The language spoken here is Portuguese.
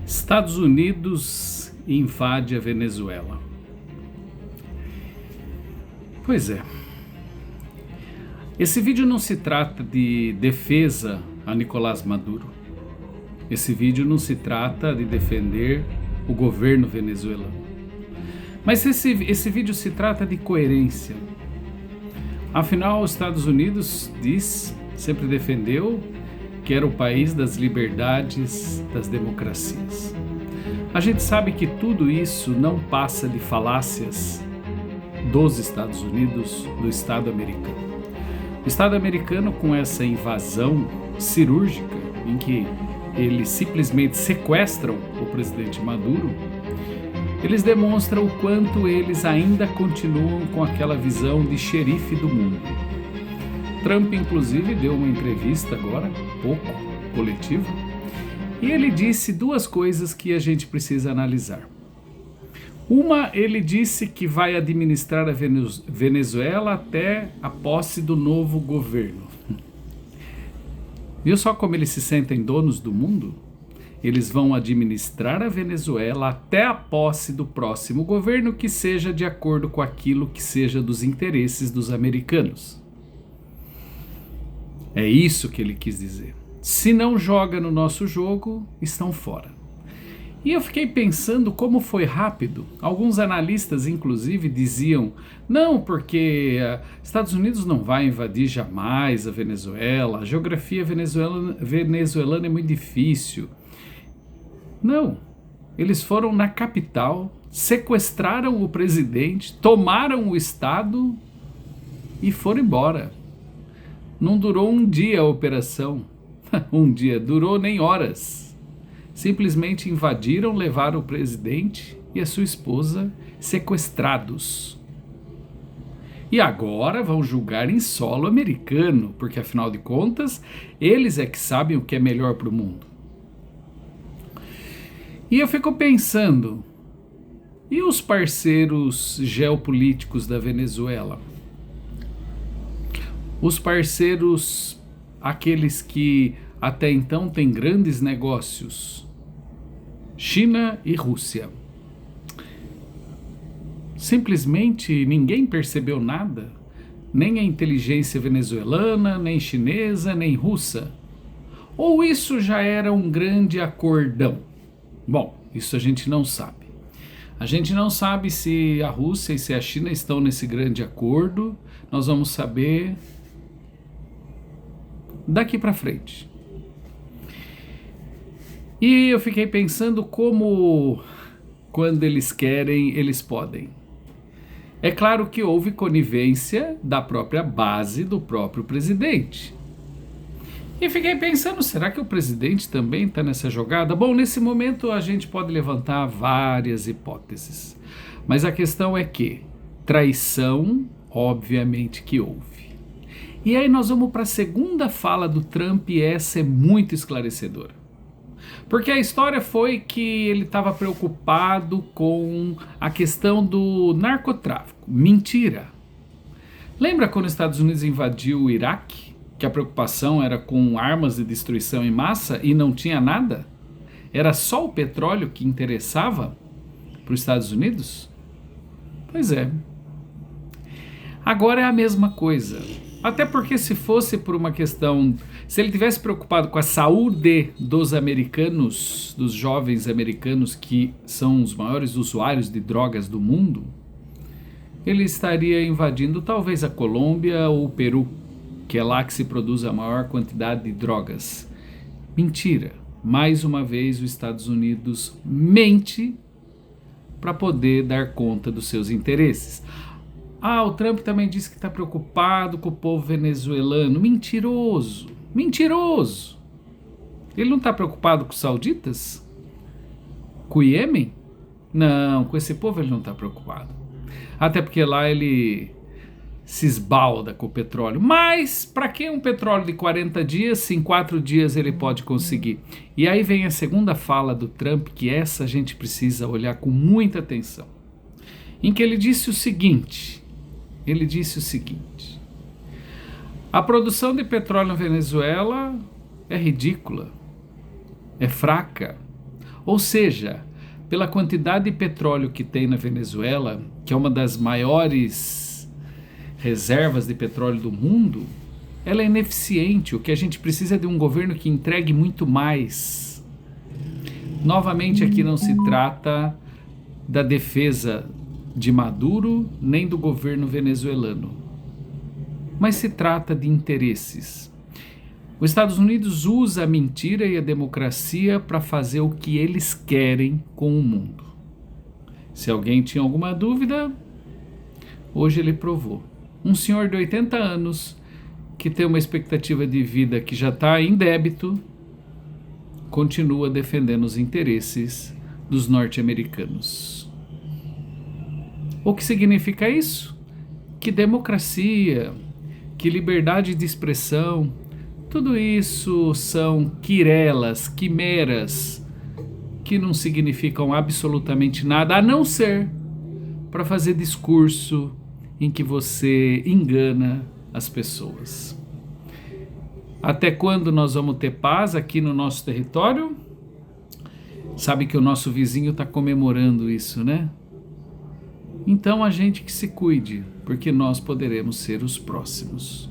Estados Unidos invade a Venezuela. Pois é. Esse vídeo não se trata de defesa a Nicolás Maduro. Esse vídeo não se trata de defender o governo venezuelano. Mas esse vídeo se trata de coerência. Afinal, os Estados Unidos sempre defendeu que era o país das liberdades, das democracias. A gente sabe que tudo isso não passa de falácias dos Estados Unidos, do Estado americano. O Estado americano, com essa invasão cirúrgica, em que eles simplesmente sequestram o presidente Maduro, eles demonstram o quanto eles ainda continuam com aquela visão de xerife do mundo. Trump, inclusive, deu uma entrevista agora, coletiva, e ele disse duas coisas que a gente precisa analisar. Uma, ele disse que vai administrar a Venezuela até a posse do novo governo. Viu só como eles se sentem donos do mundo? Eles vão administrar a Venezuela até a posse do próximo governo que seja de acordo com aquilo que seja dos interesses dos americanos. É isso que ele quis dizer. Se não joga no nosso jogo, estão fora. E eu fiquei pensando como foi rápido. Alguns analistas, inclusive, diziam: não, porque Estados Unidos não vai invadir jamais a Venezuela, a geografia venezuelana é muito difícil. Não, eles foram na capital, sequestraram o presidente, tomaram o estado e foram embora. Não durou um dia a operação, durou nem horas. Simplesmente invadiram, levaram o presidente e a sua esposa sequestrados. E agora vão julgar em solo americano, porque afinal de contas, eles é que sabem o que é melhor para o mundo. E eu fico pensando, e os parceiros geopolíticos da Venezuela? Os parceiros, aqueles que até então têm grandes negócios, China e Rússia. Simplesmente ninguém percebeu nada, nem a inteligência venezuelana, nem chinesa, nem russa. Ou isso já era um grande acordão? Bom, isso a gente não sabe. A gente não sabe se a Rússia e se a China estão nesse grande acordo. Nós vamos saber daqui para frente. E eu fiquei pensando como, quando eles querem, eles podem. É claro que houve conivência da própria base do próprio presidente. E fiquei pensando, será que o presidente também está nessa jogada? Bom, nesse momento a gente pode levantar várias hipóteses. Mas a questão é que traição, obviamente que houve. E aí nós vamos para a segunda fala do Trump e essa é muito esclarecedora. Porque a história foi que ele estava preocupado com a questão do narcotráfico. Mentira! Lembra quando os Estados Unidos invadiu o Iraque? Que a preocupação era com armas de destruição em massa e não tinha nada? Era só o petróleo que interessava para os Estados Unidos? Pois é. Agora é a mesma coisa. Até porque se fosse por uma questão, se ele tivesse preocupado com a saúde dos americanos, dos jovens americanos que são os maiores usuários de drogas do mundo, ele estaria invadindo talvez a Colômbia ou o Peru, que é lá que se produz a maior quantidade de drogas. Mentira. Mais uma vez os Estados Unidos mente para poder dar conta dos seus interesses. O Trump também disse que está preocupado com o povo venezuelano. Mentiroso, mentiroso. Ele não está preocupado com os sauditas? Com o Iêmen? Não, com esse povo ele não está preocupado. Até porque lá ele se esbalda com o petróleo. Mas para que um petróleo de 40 dias, se em 4 dias ele pode conseguir? E aí vem a segunda fala do Trump, que essa a gente precisa olhar com muita atenção. Em que ele disse o seguinte... A produção de petróleo na Venezuela é ridícula, é fraca. Ou seja, pela quantidade de petróleo que tem na Venezuela, que é uma das maiores reservas de petróleo do mundo, ela é ineficiente. O que a gente precisa é de um governo que entregue muito mais. Novamente, aqui não se trata da defesa de Maduro nem do governo venezuelano, mas se trata de interesses. Os Estados Unidos usa a mentira e a democracia para fazer o que eles querem com o mundo. Se alguém tinha alguma dúvida, hoje ele provou. Um senhor de 80 anos, que tem uma expectativa de vida que já está em débito, continua defendendo os interesses dos norte-americanos. O que significa isso? Que democracia, que liberdade de expressão, tudo isso são quirelas, quimeras, que não significam absolutamente nada, a não ser para fazer discurso em que você engana as pessoas. Até quando nós vamos ter paz aqui no nosso território? Sabe que o nosso vizinho está comemorando isso, né? Então a gente que se cuide, porque nós poderemos ser os próximos.